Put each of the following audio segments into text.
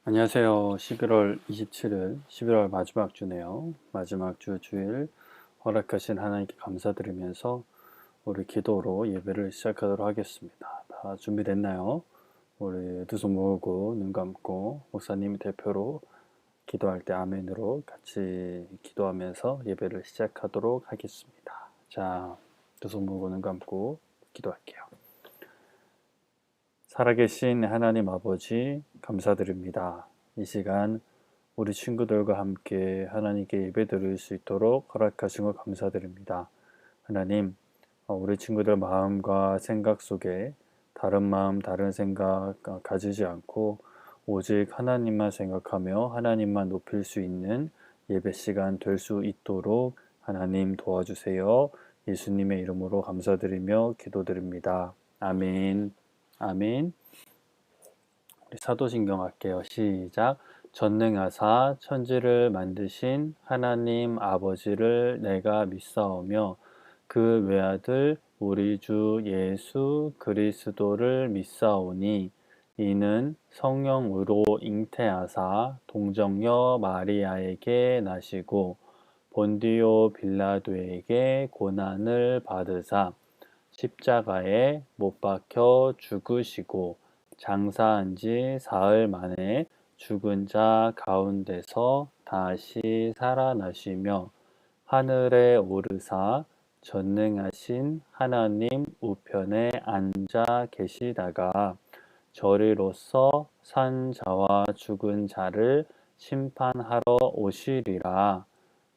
안녕하세요. 11월 27일, 11월 마지막 주네요. 마지막 주 주일 허락하신 하나님께 감사드리면서 우리 기도로 예배를 시작하도록 하겠습니다. 다 준비됐나요? 우리 두 손 모으고 눈 감고 목사님 대표로 기도할 때 아멘으로 같이 기도하면서 예배를 시작하도록 하겠습니다. 자, 두 손 모으고 눈 감고 기도할게요. 살아계신 하나님 아버지 감사드립니다. 이 시간 우리 친구들과 함께 하나님께 예배드릴 수 있도록 허락하신 것 감사드립니다. 하나님, 우리 친구들 마음과 생각 속에 다른 마음, 다른 생각 가지지 않고 오직 하나님만 생각하며 하나님만 높일 수 있는 예배 시간 될 수 있도록 하나님 도와주세요. 예수님의 이름으로 감사드리며 기도드립니다. 아멘. 아멘. 우리 사도신경 할게요. 시작. 전능하사 천지를 만드신 하나님 아버지를 내가 믿사오며 그 외아들 우리 주 예수 그리스도를 믿사오니 이는 성령으로 잉태하사 동정녀 마리아에게 나시고 본디오 빌라도에게 고난을 받으사 십자가에 못 박혀 죽으시고 장사한 지 사흘 만에 죽은 자 가운데서 다시 살아나시며 하늘에 오르사 전능하신 하나님 우편에 앉아 계시다가 저리로서 산 자와 죽은 자를 심판하러 오시리라.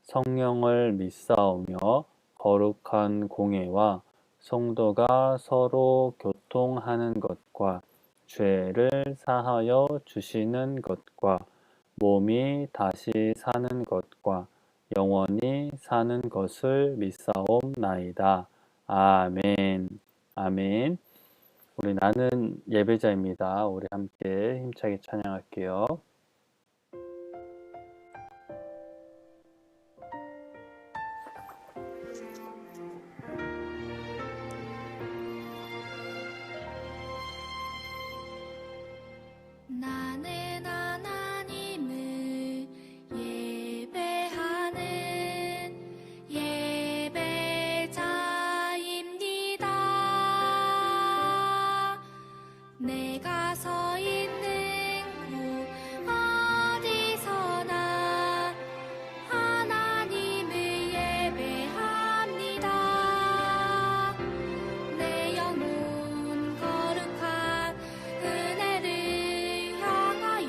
성령을 믿사오며 거룩한 공예와 성도가 서로 교통하는 것과 죄를 사하여 주시는 것과 몸이 다시 사는 것과 영원히 사는 것을 믿사옵나이다. 아멘. 아멘. 우리 나는 예배자입니다. 우리 함께 힘차게 찬양할게요. 나는 하나님을 예배하는 예배자입니다. 내가 서 있는 곳 어디서나 하나님을 예배합니다. 내 영혼 거룩한 은혜를 향하여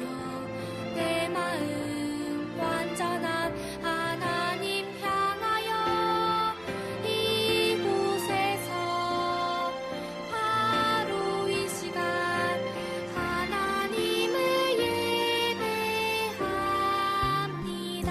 내 마음 완전한 하나님 향하여 이곳에서 바로 이 시간 하나님을 예배합니다.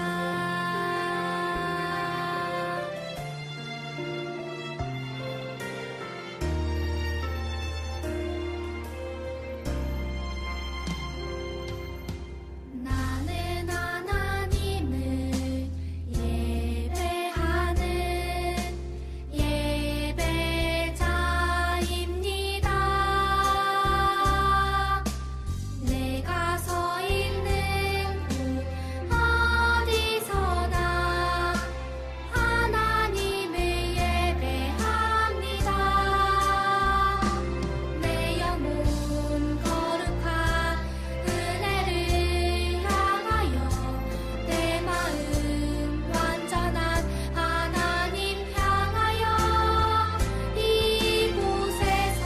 나는 하나님을 예배하는 예배자입니다. 내가 서 있는 곳 어디서나 하나님을 예배합니다. 내 영혼 거룩한 은혜를 향하여 내 마음 완전한 하나님 향하여 이곳에서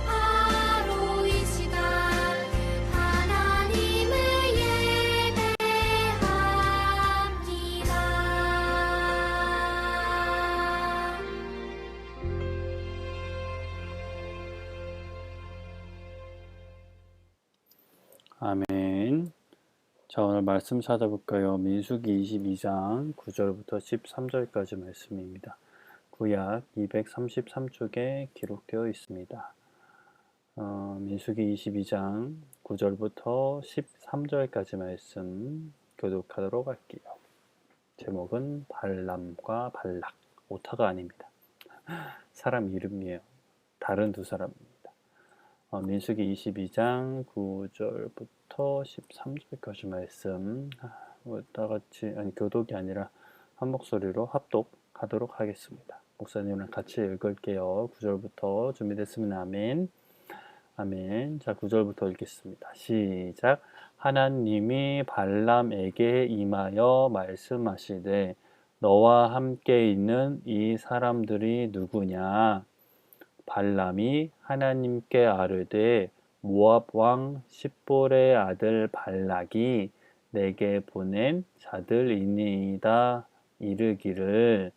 바로 이 시간 하나님을 예배합니다. 아멘. 자, 오늘 말씀 찾아볼까요? 민수기 22장 9절부터 13절까지 말씀입니다. 구약 233쪽에 기록되어 있습니다. 민수기 22장 9절부터 13절까지 말씀 교독하도록 할게요. 제목은 발람과 발락, 오타가 아닙니다. 사람 이름이에요. 다른 두 사람입니다. 민수기 22장 9절부터 13절까지 말씀 다 같이 교독이 아니라 한 목소리로 합독하도록 하겠습니다. 목사님이랑 같이 읽을게요. 9절부터 준비됐으면 아멘. 아멘. 자, 9절부터 읽겠습니다. 시작. 하나님이 발람에게 임하여 말씀하시되 너와 함께 있는 이 사람들이 누구냐? 발람이 하나님께 아뢰되 모압 왕 십볼의 아들 발락이 내게 보낸 자들이니이다. 이르기를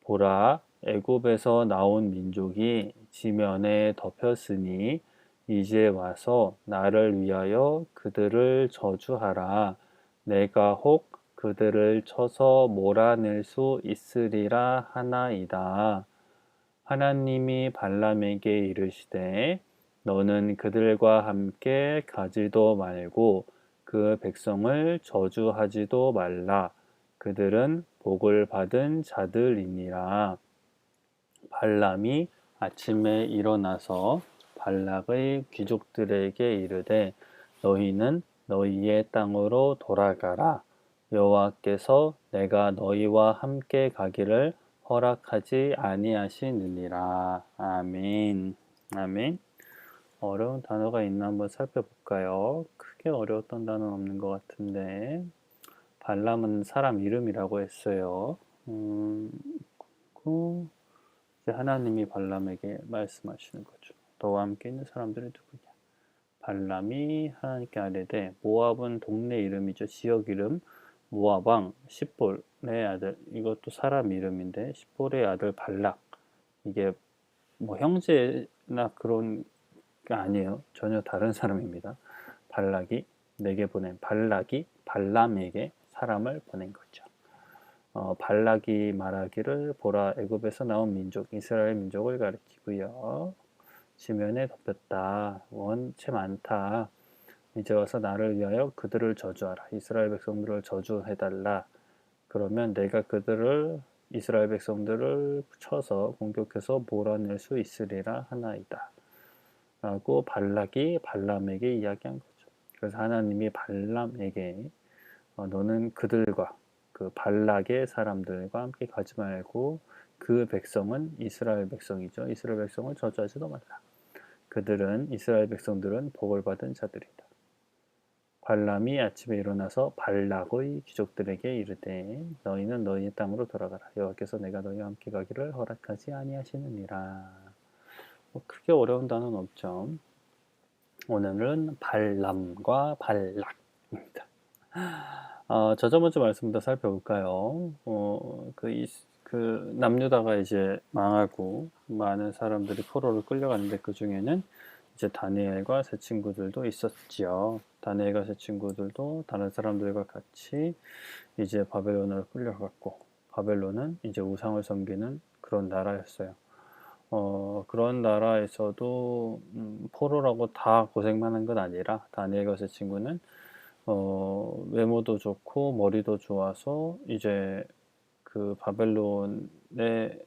보라, 애굽에서 나온 민족이 지면에 덮였으니 이제 와서 나를 위하여 그들을 저주하라. 내가 혹 그들을 쳐서 몰아낼 수 있으리라 하나이다. 하나님이 발람에게 이르시되 너는 그들과 함께 가지도 말고 그 백성을 저주하지도 말라. 그들은 복을 받은 자들이니라. 발람이 아침에 일어나서 발락의 귀족들에게 이르되 너희는 너희의 땅으로 돌아가라. 여호와께서 내가 너희와 함께 가기를 허락하지 아니하시느니라. 아멘. 아멘. 어려운 단어가 있나 한번 살펴볼까요? 크게 어려웠던 단어는 없는 것 같은데 발람은 사람 이름이라고 했어요. 그리고 이제 하나님이 발람에게 말씀하시는 거죠. 너와 함께 있는 사람들이 누구냐? 발람이 하나님께 아뢰되 모압은 동네 이름이죠. 지역 이름. 모압 왕 십볼의 아들, 이것도 사람 이름인데 십볼의 아들 발락, 이게 뭐 형제나 그런 게 아니에요. 전혀 다른 사람입니다. 발락이 내게 보낸, 발락이 발람에게 사람을 보낸 거죠. 발락이 말하기를 보라, 애굽에서 나온 민족 이스라엘 민족을 가리키고요. 지면에 덮였다. 원체 많다. 이제 와서 나를 위하여 그들을 저주하라. 이스라엘 백성들을 저주해달라. 그러면 내가 이스라엘 백성들을 쳐서 공격해서 몰아낼 수 있으리라 하나이다. 라고 발락이 발람에게 이야기한 거죠. 그래서 하나님이 발람에게 너는 그들과 그 발락의 사람들과 함께 가지 말고 그 백성은 이스라엘 백성이죠. 이스라엘 백성을 저주하지도 말라. 이스라엘 백성들은 복을 받은 자들이다. 발람이 아침에 일어나서 발락의 귀족들에게 이르되 너희는 너희의 땅으로 돌아가라. 여호와께서 내가 너희와 함께 가기를 허락하지 아니하시느니라. 크게 어려운 단어는 없죠. 오늘은 발람과 발락입니다. 저저번주 말씀부터 살펴볼까요? 남유다가 이제 망하고 많은 사람들이 포로로 끌려가는데 그 중에는 이제 다니엘과 세 친구들도 있었지요. 다니엘과 세 친구들도 다른 사람들과 같이 이제 바벨론으로 끌려갔고, 바벨론은 이제 우상을 섬기는 그런 나라였어요. 그런 나라에서도 포로라고 다 고생만 한 건 아니라 다니엘과 세 친구는 외모도 좋고 머리도 좋아서 이제 그 바벨론의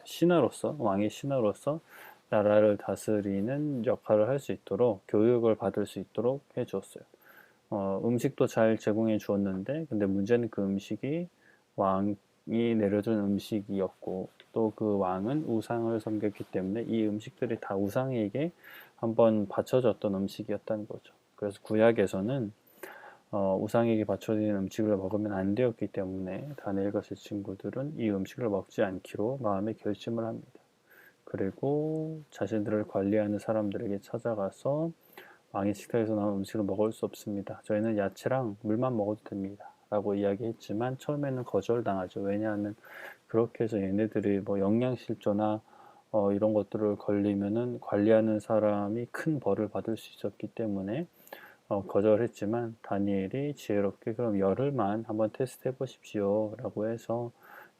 신하로서, 왕의 신하로서 나라를 다스리는 역할을 할 수 있도록 교육을 받을 수 있도록 해주었어요. 음식도 잘 제공해 주었는데, 근데 문제는 그 음식이 왕이 내려준 음식이었고, 또 그 왕은 우상을 섬겼기 때문에 이 음식들이 다 우상에게 한번 바쳐졌던 음식이었다는 거죠. 그래서 구약에서는 우상에게 바쳐진 음식을 먹으면 안 되었기 때문에 다니엘과 세 친구들은 이 음식을 먹지 않기로 마음에 결심을 합니다. 그리고 자신들을 관리하는 사람들에게 찾아가서 왕의 식탁에서 나온 음식을 먹을 수 없습니다. 저희는 야채랑 물만 먹어도 됩니다. 라고 이야기했지만 처음에는 거절당하죠. 왜냐하면 그렇게 해서 얘네들이 뭐 영양실조나 이런 것들을 걸리면은 관리하는 사람이 큰 벌을 받을 수 있었기 때문에 거절했지만 다니엘이 지혜롭게 그럼 열흘만 한번 테스트 해보십시오 라고 해서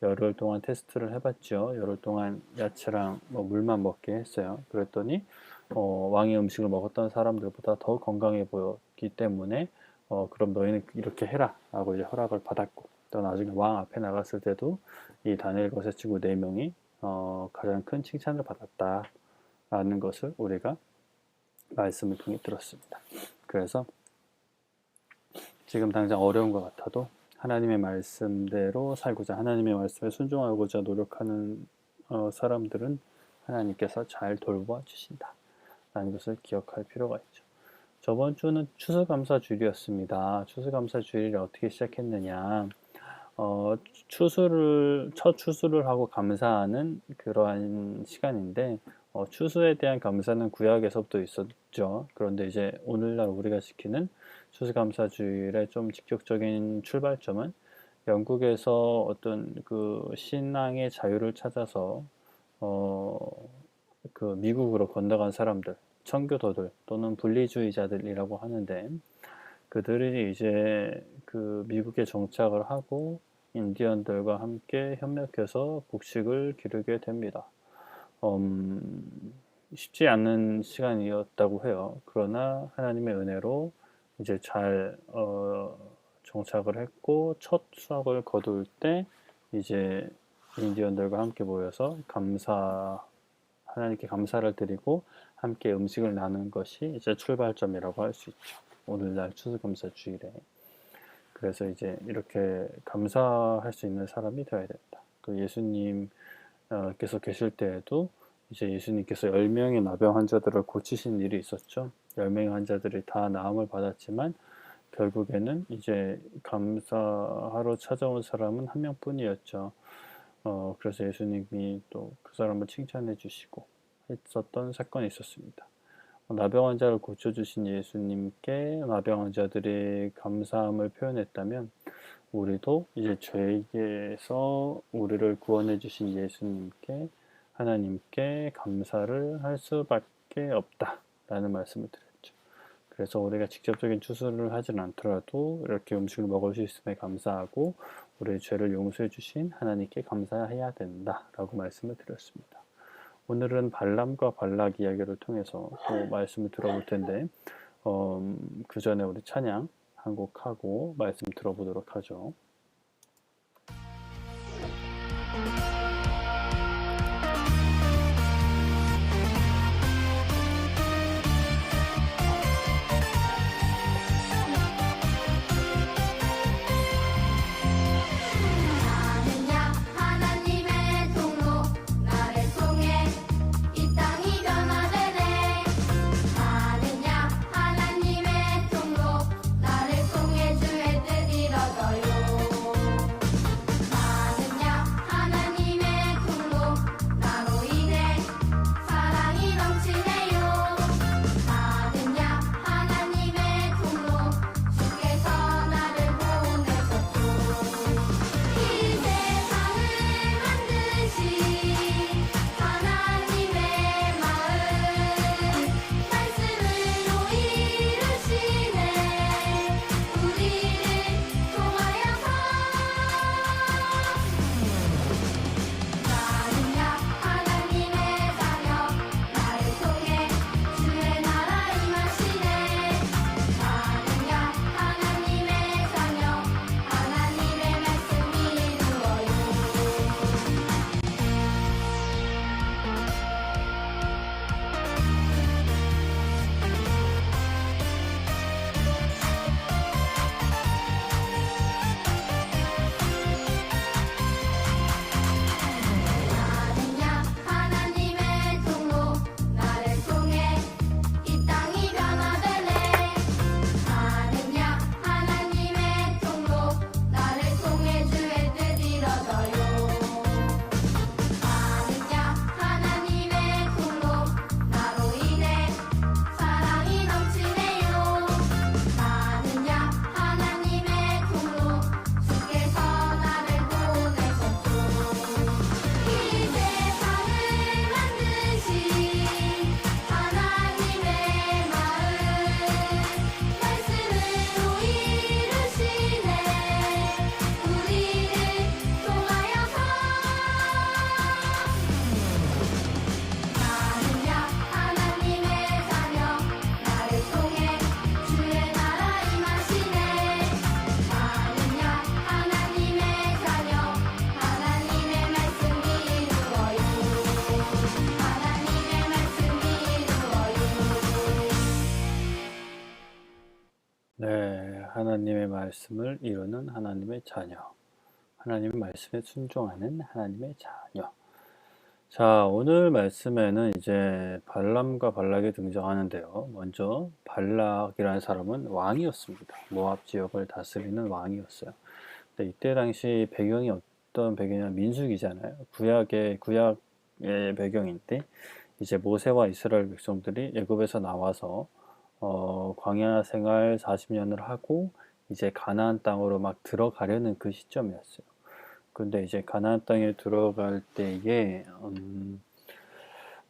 열흘 동안 테스트를 해봤죠. 열흘 동안 야채랑 물만 먹게 했어요. 그랬더니 왕의 음식을 먹었던 사람들보다 더 건강해 보였기 때문에 그럼 너희는 이렇게 해라 라고 이제 허락을 받았고, 또 나중에 왕 앞에 나갔을 때도 이 다니엘과 세 친구 4명이 가장 큰 칭찬을 받았다 라는 것을 우리가 말씀을 통해 들었습니다. 그래서 지금 당장 어려운 것 같아도 하나님의 말씀대로 살고자, 하나님의 말씀에 순종하고자 노력하는 사람들은 하나님께서 잘 돌봐 주신다 라는 것을 기억할 필요가 있죠. 저번 주는 추수감사주일이었습니다. 추수감사주일을 어떻게 시작했느냐, 첫 추수를 하고 감사하는 그러한 시간인데, 추수에 대한 감사는 구약에서부터 있었죠. 그런데 이제 오늘날 우리가 지키는 추수감사주일의 좀 직접적인 출발점은 영국에서 어떤 그 신앙의 자유를 찾아서 그 미국으로 건너간 사람들, 청교도들 또는 분리주의자들이라고 하는데, 그들이 이제 그 미국에 정착을 하고 인디언들과 함께 협력해서 곡식을 기르게 됩니다. 쉽지 않은 시간이었다고 해요. 그러나 하나님의 은혜로 이제 잘 정착을 했고, 첫 수확을 거둘 때 이제 인디언들과 함께 모여서 하나님께 감사를 드리고 함께 음식을 나누는 것이 이제 출발점이라고 할 수 있죠. 오늘날 추수감사주일에. 그래서 이제 이렇게 감사할 수 있는 사람이 되어야 된다. 그 예수님께서 계실 때에도 이제 예수님께서 10명의 나병 환자들을 고치신 일이 있었죠. 10명의 환자들이 다 나음을 받았지만 결국에는 이제 감사하러 찾아온 사람은 한 명뿐이었죠. 그래서 예수님이 또 그 사람을 칭찬해 주시고 했었던 사건이 있었습니다. 나병 환자를 고쳐주신 예수님께 나병 환자들이 감사함을 표현했다면, 우리도 이제 죄에게서 우리를 구원해 주신 예수님께, 하나님께 감사를 할 수밖에 없다라는 말씀을 드렸죠. 그래서 우리가 직접적인 추수를 하진 않더라도 이렇게 음식을 먹을 수 있음에 감사하고 우리의 죄를 용서해 주신 하나님께 감사해야 된다라고 말씀을 드렸습니다. 오늘은 발람과 발락 이야기를 통해서 또 말씀을 들어볼 텐데, 그 전에 우리 찬양 한 곡 하고 말씀 들어보도록 하죠. 나는야 하나님의 통로 나를 통해 이 땅이 변화되네. 나는야 하나님의 통로 나를 통해 주의 뜻 이뤄져요. 네, 하나님의 말씀을 이루는 하나님의 자녀, 하나님의 말씀에 순종하는 하나님의 자녀. 자, 오늘 말씀에는 이제 발람과 발락이 등장하는데요. 먼저 발락이라는 사람은 왕이었습니다. 모압 지역을 다스리는 왕이었어요. 근데 이때 당시 배경이 어떤 배경이냐, 민수기잖아요. 구약의 배경인데 이제 모세와 이스라엘 백성들이 애굽에서 나와서 광야 생활 40년을 하고 이제 가나안 땅으로 막 들어가려는 그 시점이었어요. 근데 이제 가나안 땅에 들어갈 때에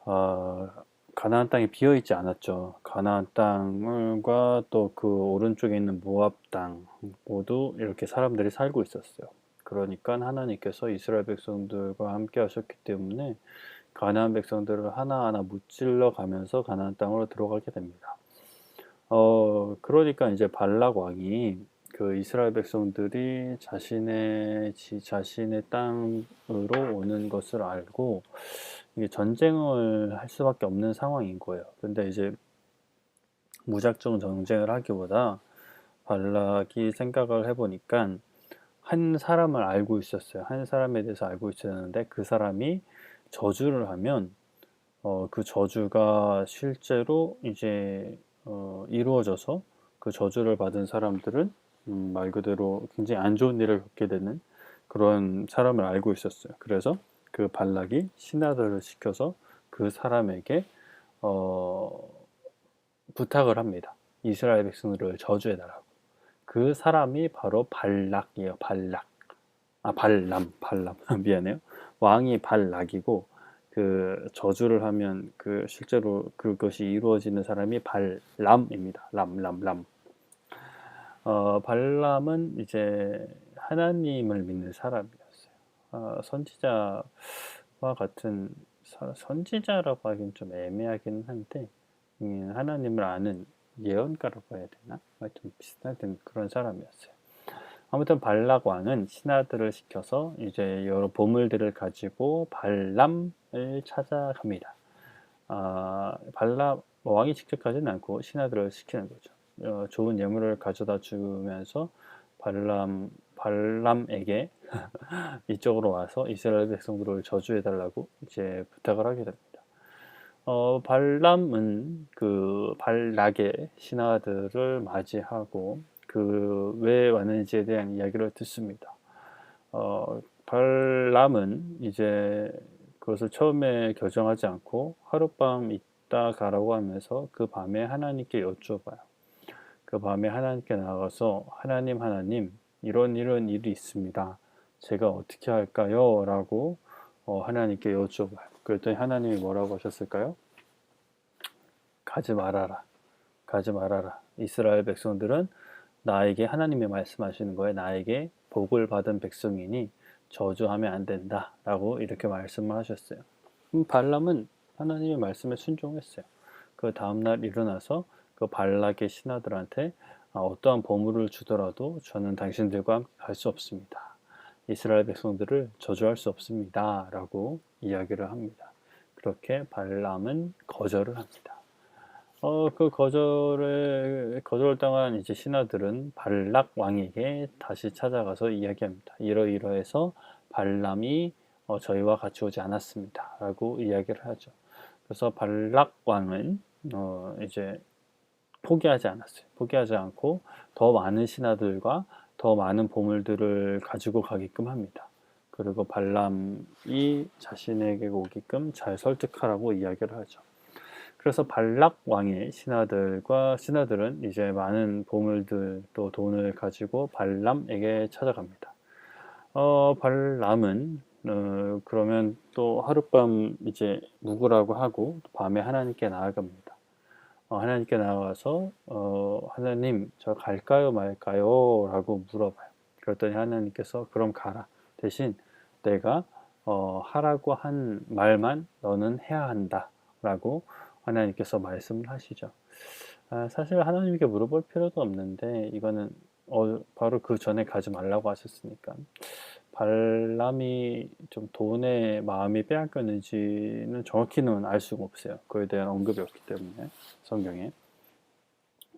어, 가나안 땅이 비어 있지 않았죠. 가나안 땅과 또 그 오른쪽에 있는 모압 땅 모두 이렇게 사람들이 살고 있었어요. 그러니까 하나님께서 이스라엘 백성들과 함께 하셨기 때문에 가나안 백성들을 하나하나 무찔러 가면서 가나안 땅으로 들어가게 됩니다. 그러니까 이제 발락 왕이 그 이스라엘 백성들이 자신의 땅으로 오는 것을 알고 이게 전쟁을 할 수밖에 없는 상황인 거예요. 근데 이제 무작정 전쟁을 하기보다 발락이 생각을 해보니까 한 사람을 알고 있었어요. 한 사람에 대해서 알고 있었는데 그 사람이 저주를 하면 그 저주가 실제로 이제 이루어져서 그 저주를 받은 사람들은 말 그대로 굉장히 안 좋은 일을 겪게 되는 그런 사람을 알고 있었어요. 그래서 그 발락이 신하들을 시켜서 그 사람에게 어, 부탁을 합니다. 이스라엘 백성들을 저주해달라고. 그 사람이 바로 발락이에요. 발락. 아, 발람. 미안해요. 왕이 발락이고 그 저주를 하면 그 실제로 그것이 이루어지는 사람이 발람입니다. 람. 발람은 이제 하나님을 믿는 사람이었어요. 선지자와 같은 선지자라고 하긴 좀 애매하긴 한데 하나님을 아는 예언가라고 해야 되나? 좀 비슷한 그런 사람이었어요. 아무튼 발락 왕은 신하들을 시켜서 이제 여러 보물들을 가지고 발람을 찾아갑니다. 발람 왕이 직접 가지는 않고 신하들을 시키는 거죠. 좋은 예물을 가져다 주면서 발람에게 이쪽으로 와서 이스라엘 백성들을 저주해달라고 이제 부탁을 하게 됩니다. 발람은 그 발락의 신하들을 맞이하고 그 왜 왔는지에 대한 이야기를 듣습니다. 발람은 이제 그것을 처음에 결정하지 않고 하룻밤 있다 가라고 하면서 그 밤에 하나님께 여쭤봐요. 그 밤에 하나님께 나가서 하나님 이런 일이 있습니다. 제가 어떻게 할까요? 라고 하나님께 여쭤봐요. 그랬더니 하나님이 뭐라고 하셨을까요? 가지 말아라. 가지 말아라. 이스라엘 백성들은 나에게 하나님이 말씀하시는 거예요. 나에게 복을 받은 백성이니 저주하면 안 된다. 라고 이렇게 말씀을 하셨어요. 발람은 하나님의 말씀에 순종했어요. 그 다음날 일어나서 그 발락의 신하들한테 어떠한 보물을 주더라도 저는 당신들과 함께 갈 수 없습니다. 이스라엘 백성들을 저주할 수 없습니다. 라고 이야기를 합니다. 그렇게 발람은 거절을 합니다. 그 거절을 당한 이제 신하들은 발락 왕에게 다시 찾아가서 이야기합니다. 이러이러해서 발람이 저희와 같이 오지 않았습니다. 라고 이야기를 하죠. 그래서 발락 왕은 이제 포기하지 않았어요. 포기하지 않고 더 많은 신하들과 더 많은 보물들을 가지고 가게끔 합니다. 그리고 발람이 자신에게 오게끔 잘 설득하라고 이야기를 하죠. 그래서 발락 왕의 신하들은 이제 많은 보물들 또 돈을 가지고 발람에게 찾아갑니다. 발람은 그러면 또 하룻밤 이제 묵으라고 하고 밤에 하나님께 나아갑니다. 하나님께 나와서 하나님 저 갈까요 말까요? 라고 물어봐요. 그랬더니 하나님께서 그럼 가라. 대신 내가 하라고 한 말만 너는 해야 한다. 라고 하나님께서 말씀을 하시죠. 사실 하나님께 물어볼 필요도 없는데 이거는 바로 그 전에 가지 말라고 하셨으니까 발람이 좀 돈에 마음이 빼앗겼는지는 정확히는 알 수가 없어요. 그에 대한 언급이 없기 때문에 성경에.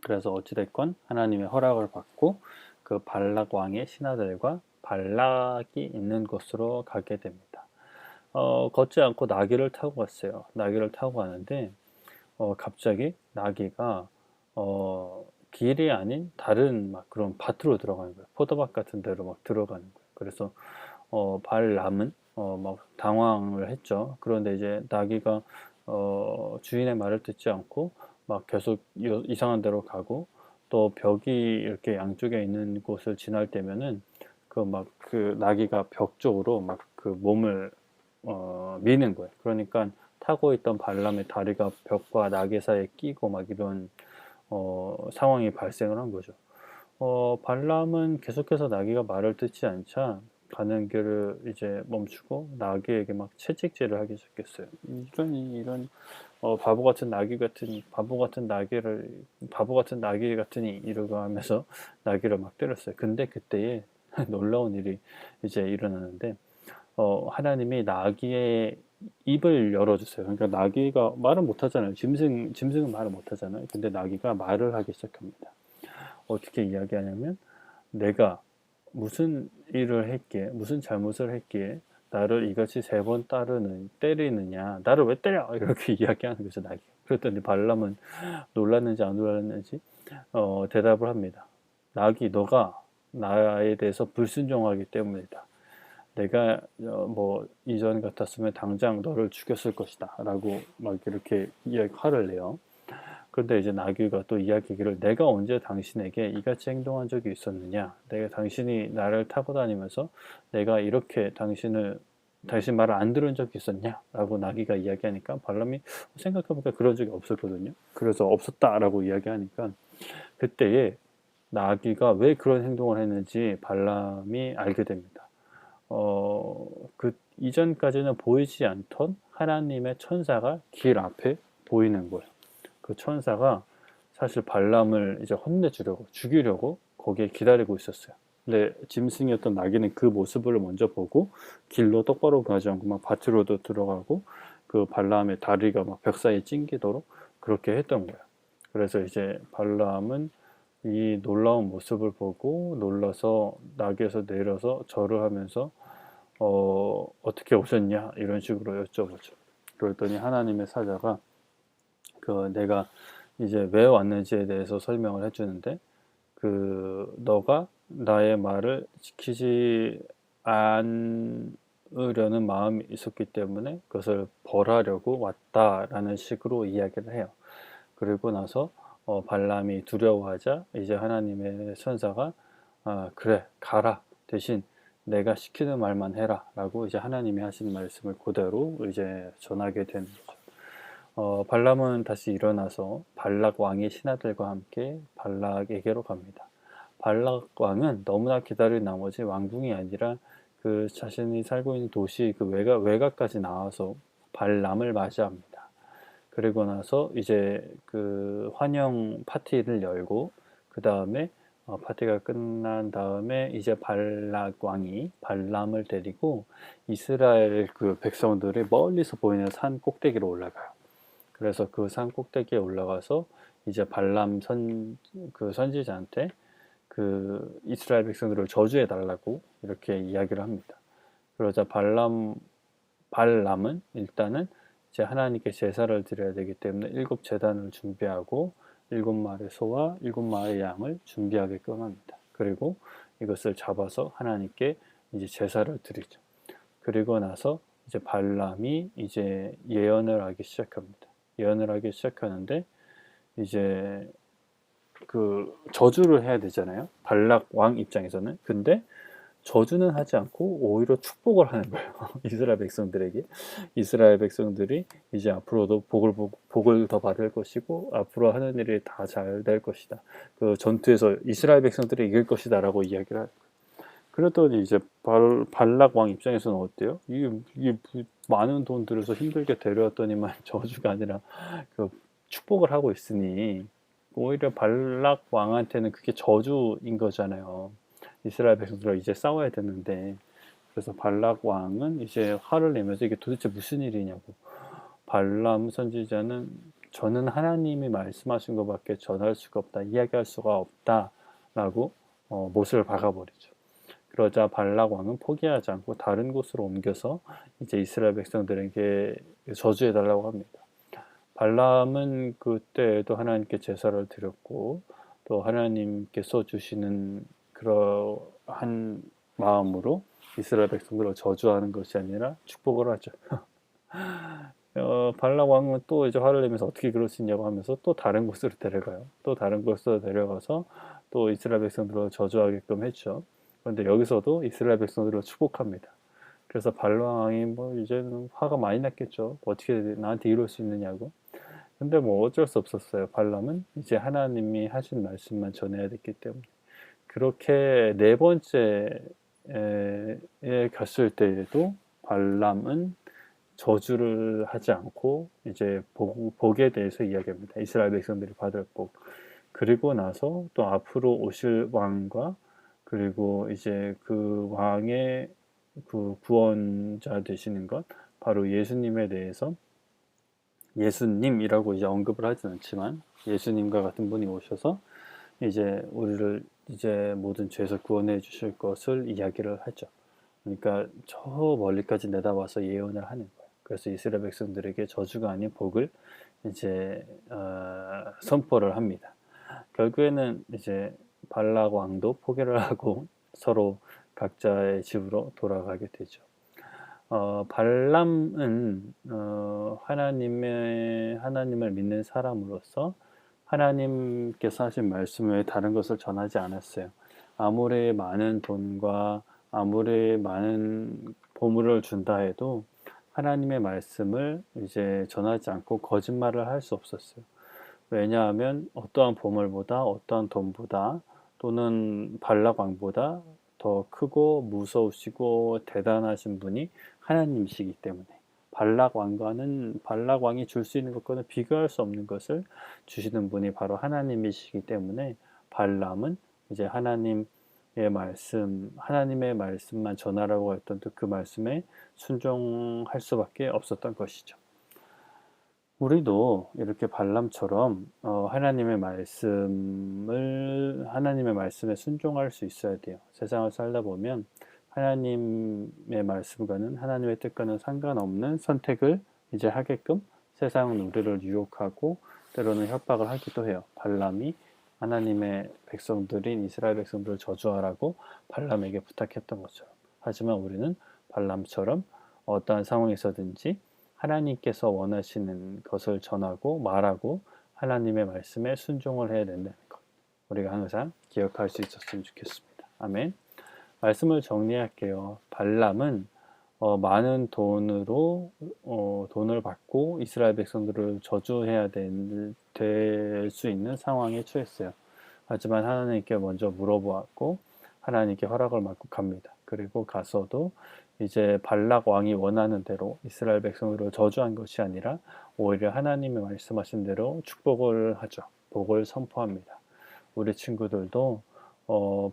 그래서 어찌됐건 하나님의 허락을 받고 그 발락 왕의 신하들과 발락이 있는 곳으로 가게 됩니다. 걷지 않고 나귀를 타고 갔어요. 나귀를 타고 가는데 갑자기 나귀가 길이 아닌 다른 막 그런 밭으로 들어가는 거예요. 포도밭 같은 데로 막 들어가는 거예요. 그래서 발람은 막 당황을 했죠. 그런데 이제 나귀가 주인의 말을 듣지 않고 막 계속 이상한 데로 가고 또 벽이 이렇게 양쪽에 있는 곳을 지날 때면은 그 나귀가 벽 쪽으로 막 그 몸을 미는 거예요. 그러니까 타고 있던 발람의 다리가 벽과 나귀 사이에 끼고 막 이런 상황이 발생을 한 거죠. 발람은 계속해서 나귀가 말을 듣지 않자 가는 길을 이제 멈추고 나귀에게 막 채찍질을 하기 시작했어요. 이런 바보 같은 나귀 같으니 이러고 하면서 나귀를 막 때렸어요. 근데 그때에 놀라운 일이 이제 일어나는데 하나님이 나귀의 입을 열어주세요. 그러니까 나귀가 말을 못하잖아요. 짐승은 말을 못하잖아요. 근데 나귀가 말을 하기 시작합니다. 어떻게 이야기하냐면 내가 무슨 일을 했기에 무슨 잘못을 했기에 나를 이같이 3번 때리느냐 나를 왜 때려 이렇게 이야기하는 거죠 나귀. 그랬더니 발람은 놀랐는지 안 놀랐는지 대답을 합니다. 나귀 너가 나에 대해서 불순종하기 때문이다. 내가 뭐 이전 같았으면 당장 너를 죽였을 것이다 라고 막 이렇게 화를 내요. 그런데 이제 나귀가 또 이야기하기를 내가 언제 당신에게 이같이 행동한 적이 있었느냐, 내가 당신이 나를 타고 다니면서 내가 이렇게 당신 말을 안 들은 적이 있었냐 라고 나귀가 이야기하니까 발람이 생각해보니까 그런 적이 없었거든요. 그래서 없었다라고 이야기하니까 그때에 나귀가 왜 그런 행동을 했는지 발람이 알게 됩니다. 그 이전까지는 보이지 않던 하나님의 천사가 길 앞에 보이는 거예요. 그 천사가 사실 발람을 이제 혼내주려고 죽이려고 거기에 기다리고 있었어요. 근데 짐승이었던 나귀는 그 모습을 먼저 보고 길로 똑바로 가지 않고 막 밭으로도 들어가고 그 발람의 다리가 막 벽 사이에 찡기도록 그렇게 했던 거예요. 그래서 이제 발람은 이 놀라운 모습을 보고 놀라서 나귀에서 내려서 절을 하면서 어떻게 오셨냐 이런 식으로 여쭤보죠. 그랬더니 하나님의 사자가 내가 이제 왜 왔는지에 대해서 설명을 해주는데 너가 나의 말을 지키지 않으려는 마음이 있었기 때문에 그것을 벌하려고 왔다라는 식으로 이야기를 해요. 그리고 나서 발람이 두려워하자 이제 하나님의 천사가 그래 가라 대신 내가 시키는 말만 해라 라고 이제 하나님이 하신 말씀을 그대로 이제 전하게 되는 거죠. 발람은 다시 일어나서 발락 왕의 신하들과 함께 발락에게로 갑니다. 발락 왕은 너무나 기다린 나머지 왕궁이 아니라 그 자신이 살고 있는 도시 그 외곽까지 나와서 발람을 맞이합니다. 그리고 나서 이제 그 환영 파티를 열고 그 다음에 파티가 끝난 다음에 이제 발락 왕이 발람을 데리고 이스라엘 그 백성들이 멀리서 보이는 산 꼭대기로 올라가요. 그래서 그 산 꼭대기에 올라가서 이제 발람 그 선지자한테 그 이스라엘 백성들을 저주해 달라고 이렇게 이야기를 합니다. 그러자 발람은 일단은 이제 하나님께 제사를 드려야 되기 때문에 7제단을 준비하고 7마리 소와 7마리 양을 준비하게끔 합니다. 그리고 이것을 잡아서 하나님께 이제 제사를 드리죠. 그리고 나서 이제 발람이 이제 예언을 하기 시작합니다. 예언을 하기 시작하는데 이제 그 저주를 해야 되잖아요. 발락 왕 입장에서는. 근데 저주는 하지 않고 오히려 축복을 하는 거예요. 이스라엘 백성들에게. 이스라엘 백성들이 이제 앞으로도 복을 더 받을 것이고 앞으로 하는 일이 다 잘 될 것이다. 그 전투에서 이스라엘 백성들이 이길 것이다 라고 이야기를 하는 거예요. 그랬더니 이제 발락 왕 입장에서는 어때요? 이게 많은 돈 들여서 힘들게 데려왔더니만 저주가 아니라 그 축복을 하고 있으니 오히려 발락 왕한테는 그게 저주인 거잖아요. 이스라엘 백성들과 이제 싸워야 되는데 그래서 발락 왕은 이제 화를 내면서 이게 도대체 무슨 일이냐고 발람 선지자는 저는 하나님이 말씀하신 것밖에 전할 수가 없다, 이야기할 수가 없다라고 못을 박아버리죠. 그러자 발락 왕은 포기하지 않고 다른 곳으로 옮겨서 이제 이스라엘 백성들에게 저주해달라고 합니다. 발람은 그때에도 하나님께 제사를 드렸고 또 하나님께서 주시는 그러한 마음으로 이스라엘 백성들을 저주하는 것이 아니라 축복을 하죠. 발락 왕은 또 이제 화를 내면서 어떻게 그럴 수 있냐고 하면서 또 다른 곳으로 데려가요. 또 다른 곳으로 데려가서 또 이스라엘 백성들을 저주하게끔 했죠. 그런데 여기서도 이스라엘 백성들을 축복합니다. 그래서 발락 왕이 뭐 이제는 화가 많이 났겠죠. 어떻게 나한테 이럴 수 있느냐고. 근데 뭐 어쩔 수 없었어요. 발람은 이제 하나님이 하신 말씀만 전해야 됐기 때문에. 그렇게 네 번째에 갔을 때에도 발람은 저주를 하지 않고 이제 복에 대해서 이야기합니다. 이스라엘 백성들이 받을 복. 그리고 나서 또 앞으로 오실 왕과 그리고 이제 그 왕의 그 구원자 되시는 것, 바로 예수님에 대해서 예수님이라고 이제 언급을 하진 않지만 예수님과 같은 분이 오셔서 이제 우리를 이제 모든 죄에서 구원해 주실 것을 이야기를 하죠. 그러니까 저 멀리까지 내다봐서 예언을 하는 거예요. 그래서 이스라엘 백성들에게 저주가 아닌 복을 이제 선포를 합니다. 결국에는 이제 발락 왕도 포기를 하고 서로 각자의 집으로 돌아가게 되죠. 발람은 하나님을 믿는 사람으로서 하나님께서 하신 말씀 외에 다른 것을 전하지 않았어요. 아무리 많은 돈과 아무리 많은 보물을 준다 해도 하나님의 말씀을 이제 전하지 않고 거짓말을 할 수 없었어요. 왜냐하면 어떠한 보물보다 어떠한 돈보다 또는 발락 왕보다 더 크고 무서우시고 대단하신 분이 하나님이시기 때문에 발락 왕이 줄 수 있는 것과는 비교할 수 없는 것을 주시는 분이 바로 하나님이시기 때문에 발람은 이제 하나님의 말씀만 전하라고 했던 그 말씀에 순종할 수밖에 없었던 것이죠. 우리도 이렇게 발람처럼 하나님의 말씀에 순종할 수 있어야 돼요. 세상을 살다 보면 하나님의 말씀과는 하나님의 뜻과는 상관없는 선택을 이제 하게끔 세상은 우리를 유혹하고 때로는 협박을 하기도 해요. 발람이 하나님의 백성들인 이스라엘 백성들을 저주하라고 발람에게 부탁했던 것처럼. 하지만 우리는 발람처럼 어떠한 상황에서든지 하나님께서 원하시는 것을 전하고 말하고 하나님의 말씀에 순종을 해야 된다는 것. 우리가 항상 기억할 수 있었으면 좋겠습니다. 아멘. 말씀을 정리할게요. 발람은 많은 돈을 받고 이스라엘 백성들을 저주해야 될 수 있는 상황에 처했어요. 하지만 하나님께 먼저 물어보았고 하나님께 허락을 받고 갑니다. 그리고 가서도 이제 발락 왕이 원하는 대로 이스라엘 백성들을 저주한 것이 아니라 오히려 하나님의 말씀하신 대로 축복을 하죠. 복을 선포합니다. 우리 친구들도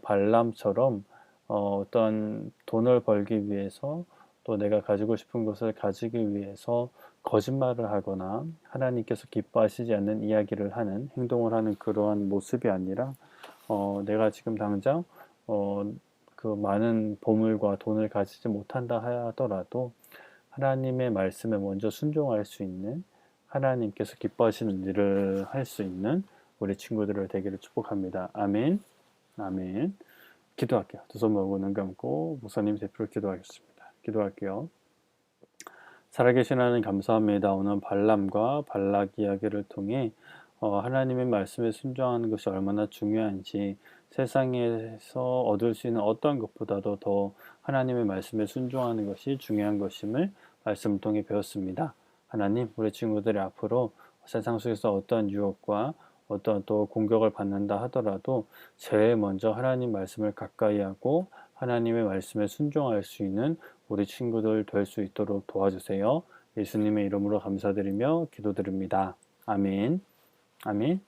발람처럼 어떤 돈을 벌기 위해서 또 내가 가지고 싶은 것을 가지기 위해서 거짓말을 하거나 하나님께서 기뻐하시지 않는 이야기를 하는 행동을 하는 그러한 모습이 아니라 내가 지금 당장 그 많은 보물과 돈을 가지지 못한다 하더라도 하나님의 말씀에 먼저 순종할 수 있는 하나님께서 기뻐하시는 일을 할 수 있는 우리 친구들을 되기를 축복합니다. 아멘. 아멘. 기도할게요. 두 손 모으고 눈 감고 목사님 대표로 기도하겠습니다. 기도할게요. 살아계신 하나님 감사합니다. 오늘 발람과 발락 이야기를 통해 하나님의 말씀에 순종하는 것이 얼마나 중요한지 세상에서 얻을 수 있는 어떤 것보다도 더 하나님의 말씀에 순종하는 것이 중요한 것임을 말씀을 통해 배웠습니다. 하나님, 우리 친구들이 앞으로 세상 속에서 어떠한 유혹과 어떤 또 공격을 받는다 하더라도 제일 먼저 하나님 말씀을 가까이 하고 하나님의 말씀에 순종할 수 있는 우리 친구들 될 수 있도록 도와주세요. 예수님의 이름으로 감사드리며 기도드립니다. 아멘. 아멘.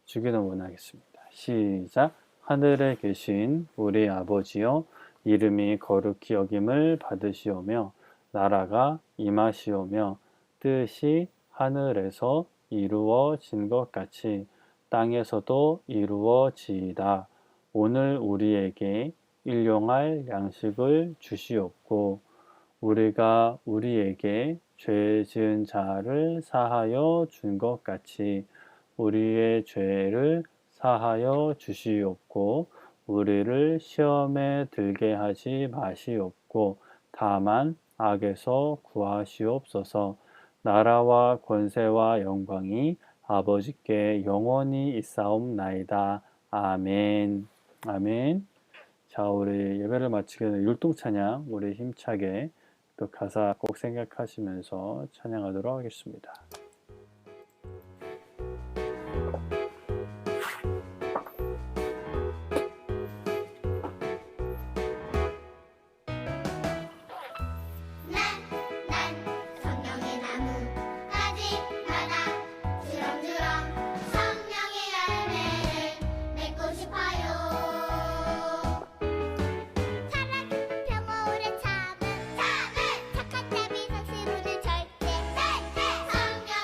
주기도 원하겠습니다. 시작. 하늘에 계신 우리 아버지여, 이름이 거룩히 여김을 받으시오며 나라가 임하시오며 뜻이 하늘에서 이루어진 것 같이 땅에서도 이루어지이다. 오늘 우리에게 일용할 양식을 주시옵고 우리가 우리에게 죄 지은 자를 사하여 준 것 같이 우리의 죄를 사하여 주시옵고 우리를 시험에 들게 하지 마시옵고 다만 악에서 구하시옵소서. 나라와 권세와 영광이 아버지께 영원히 있사옵나이다. 아멘. 아멘. 자, 우리 예배를 마치기 전에 율동찬양 우리 힘차게 또 가사 꼭 생각하시면서 찬양하도록 하겠습니다. 난 성령의 나무까지 받아 주렁주렁 성령의 열매를 맺고 싶어요. 사랑, 평화, 오래 참음 착한 자비, 성실은 절대 성령의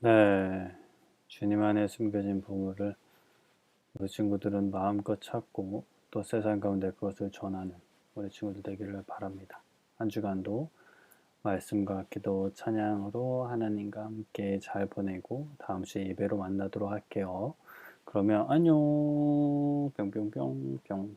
네, 주님 안에 숨겨진 보물을 우리 친구들은 마음껏 찾고 또 세상 가운데 그것을 전하는 우리 친구들 되기를 바랍니다. 한 주간도 말씀과 기도, 찬양으로 하나님과 함께 잘 보내고 다음 주에 예배로 만나도록 할게요. 그러면 안녕. 뿅뿅뿅 뿅뿅.